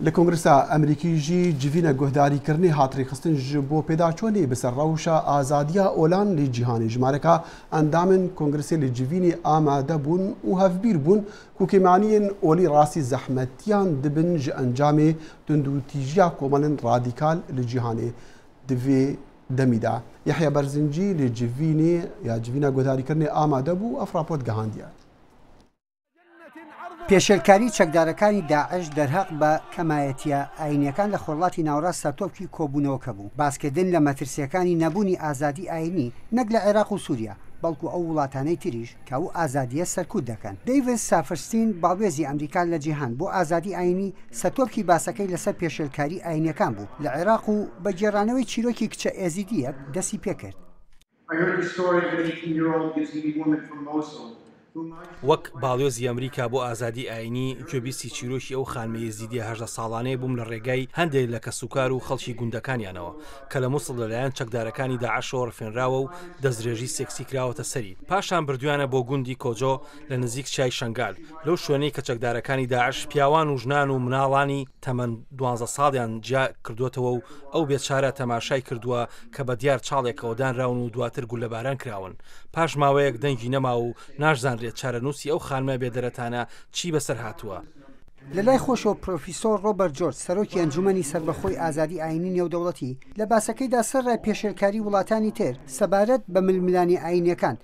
لە کۆنگرسا ئەمریکیژی جivîna guhdarîkirinê hatırêxistin ji bo pêdaçûnê bi ser rewşa azadiya olan lê cîhanê ji mareka endamên kongresê li civînê amade bûn û hevbîr bûn ku kêmaniyên olî rastî zehmetiyan dibin ji encamê tundûtîjiya komelên radîkal li cîhanê di vê demî de. Yehya Berzincî li civînê ya civîna guhdarîkirinê amade bû ev rapor gihandiye. پێشێلکاری چەکدارەکانی داعش دەرهەق بە کەمایەتیە ئاینیەکان لە خۆڵاتی ناوەڕاست سەرتۆپکی کۆبوونەوەکە بوو باسکردن لە مەترسیەکانی نەبوونی ئازادی ئاینی نەک لە عێراق و سووریا بەڵکو ئەو وڵاتانەی تریش کە ئەو ئازادیە سەرکوت دەکەن. دەیڤید سافرستین باڵێزی ئەمریکا لە جیهان بۆ ئازادی ئاینی سەرتۆپکی باسەکەی لەسەر پێشێلکاری ئاینیەکان بوو لە عێراق و بە گێڕانەوەی چیرۆکی کچە ئێزیدیەک دەستی پێکرد. وەک باڵیۆزی ئەمریکا بۆ ئازادی ئاینی گوێبیستی چیرۆکی ئەو خانمە یەزیدیە 18 ساڵانەیە بووم لە ڕێگای هەندێک لە کەسوکار و خەڵکی گوندەکانیانەوە کە لە مووسڵ لەلایەن چەکدارەکانی داعشەوە ڕفێنراوە و دەستدرێژی سێکسی کراوەتە سەری. پاشان بردویانە بۆ گوندی کۆجۆ لە نزیک چای شەنگال لەو شوێنەی کە چەکدارەکانی داعش پیاوان و ژنان و مناڵانی تەمەن 12 ساڵیان جیا کردوتەوە و ئەو بێچارە تەماشای کردووە کە بە دیار چاڵێکەوە دانراون و دواتر گولەباران کراون. پاش ماوەیەک دەنگی نەما و ناشزانرێت چارەنووسی ئەو خانمە بێدەرەتانە چی بەسەر هاتووە. لە لای خۆشەوە پرۆفیسۆر ڕۆبەرت جۆرج سەرۆکی ئەنجومەنی سەربەخۆی ئازادی ئاینی نێودەوڵەتی لە باسەکەیدا سەرڕای پێشێلکاری وڵاتانی تر سەبارەت بە ململانی ئاینیەکان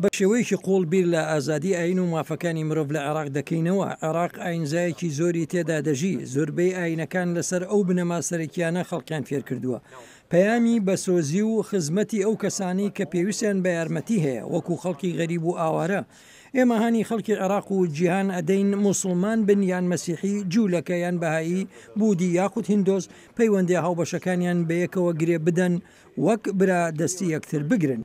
بە شێوەیەکی قوڵبیر لە ئازادی ئاین و مافەکانی مرۆڤ لە عێراق دەکەینەوە. عێراق ئاینزایەکی زۆری تێدا دەژی زۆربەی ئاینەکان لەسەر ئەو بنەما سەرەکیانە خەڵکیان فێر کردووە. پەیامی بەسۆزی و خزمەتی ئەو کەسانی کە پێویستیان بە یارمەتی هەیە وەکو خەڵکی غەریب و ئاوارە. ئێمە هانی خەڵکی عێراق و جیهان ئەدەین موسڵمان بن یان مەسیحی جوولەکە یان بەهایی بودی یاخود هیندۆز پەیوەندی هاوبەشەکانیان بەیەکەوە گرێ بدەن وەک برا دەستی یەکتر بگرن.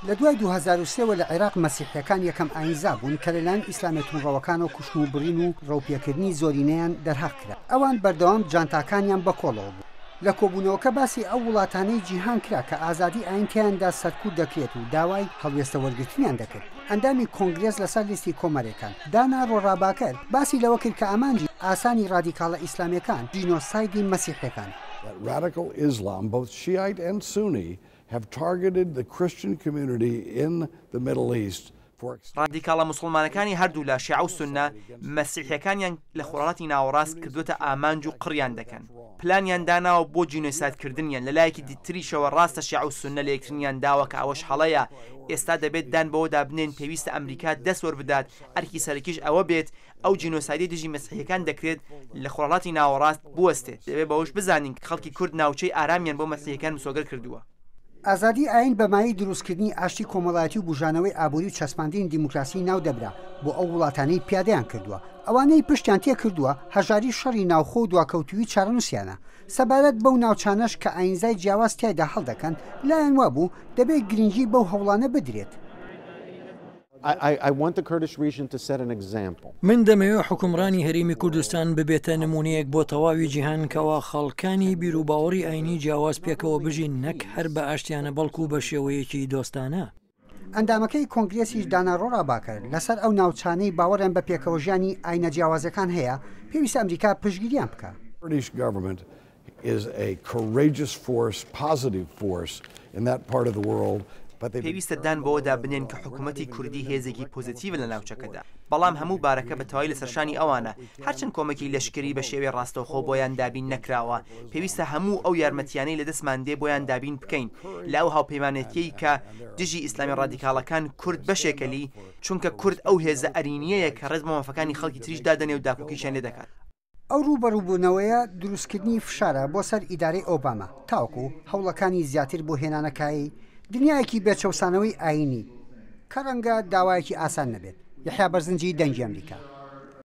لە دوای 2003 لە عێراق مەسیحیەکان یەکەم ئاینزا بوون کە لەلایەن ئیسلامێتونڕەوەکان و کوشتن و بڕین و ڕەوپێکردنی زۆرینەیان دەرهەق کرا. ئەوان بەردەوام جانتاکانیان بەکۆڵەوە بوو. لە کۆبوونەوەکە باسی ئەو وڵاتانەی جیهان کرا کە ئازادی ئاینتیاندا سەرکوت دەکرێت و داوای هەڵوێستە وەرگرتنیان دەکرد. ئەندامی کۆنگرێس لەسەر لیستی کۆمەرەکان دانا ڕۆڕاباکەر باسی لەوە کرد کە ئامانجی ئاسانی ڕادیکاڵە ئیسلامیەکان جینۆسایدی مەسیحیەکان. Radical Islam, both Shiite and Sunni, have targeted the Christian community in the Middle East. ڕادیکاڵە موسڵمانەکانی هەردوو لە شیعە و سونە مەسیحیەکانیان لە خۆڵاتی ناوەڕاست کردوتە ئامانج و قڕیان دەکەن. پلانیان داناوە بۆ جینۆسایدکردنیان لەلایەکی دیتریشەوە ڕاستە شیعە و سونە لە یەکترنیان داوە کە ئەوەش هەڵەیە. ئێستا دەبێت دان بەوەدا بنێن پێویستە ئەمریکا دەست وەربدات ئەرکی سەرەکیش ئەوە بێت ئەو جینۆسایدی دژی مەسیحیەکان دەکرێت لە خۆڵاتی ناوەڕاست بوەستێت. دەبێت بەوەش بزانین کە خەڵکی کورد ناوچەی ئارامیان بۆ مەسیحیەکان مسۆگەر کردووە. ئازادی ئاین بەمایی دروستکردنی ئاشتی کۆمەڵایەتی و بژانەوەی ئابووری و چەسپاندنی دیموکراسی ناو دەبرا بۆ ئەو وڵاتانەی پیادەیان کردووە. ئەوانەی پشتیان تێ کردووە هەژاری شەڕی ناوخۆ و دواکەوتوی چارەنووسیانە. سەبارەت بەو ناوچانەش کە ئاینزای جیاواز تیایدا هەڵدەکەن لایەن وابوو دەبێت گرنگی بەو هەوڵانە بدرێت. من دەمەوێت حکومڕانی هەرێمی کوردستان ببێتە نمونەیەک بۆ تەواوی جیهان کەوا خەڵکانی بیرروباوەڕی ئاینی جیاواز پێکەوە بژین نەک هەر بە ئاشتیانە بەڵکو بە شێوەیەکی دۆستانە. ئەندامەکەی کۆنگرێسیش دانا ڕۆڕاباکرد لەسەر ئەو ناوچانەی باوەڕیان بە پێکەوەژیانی ئاینە جیاوازەکان هەیە پێویستە ئەمریکا پشتگیریان بکە. British government is a courageous force, positive force in that part of the world. پێویستە دان بەوەدا بنێن کە حکوومەتی کوردی هێزێکی پۆزیتیڤ لە ناوچەکەدا. بەڵام هەموو بارەکە بە تەواوی لەسەرشانی ئەوانە هەرچەند کۆمەکی لەشکری بە شێوەی ڕاستەوخۆ بۆیان دابین نەکراوە پێویستە هەموو ئەو یارمەتیانەی لە دەستمان دێ بۆیان دابین بکەین لە ئەو هاوپەیمانێتیەی کە دژی ئیسلامی ڕادیکاڵەکان کورد بەشێکەلی چونکە کورد ئەو هێزە ئەرینیەیە کە ڕێز بە مافەکانی خەڵکی تریش دادەنێ و داکۆکیشیان لێ دەکات. ئەو ڕوبەڕووبوونەوەیە دروستکردنی فشارە بۆ سەر ئیدارەی ئۆباما تاوەکو هەوڵەکانی زیاتر بۆ هێنانەکایی دنیایەکی بێچەوسانەوەی ئاینی کە ڕەنگە داوایەکی ئاسان نەبێت. یەحیا بەرزنجی دەنگی ئەمریکا.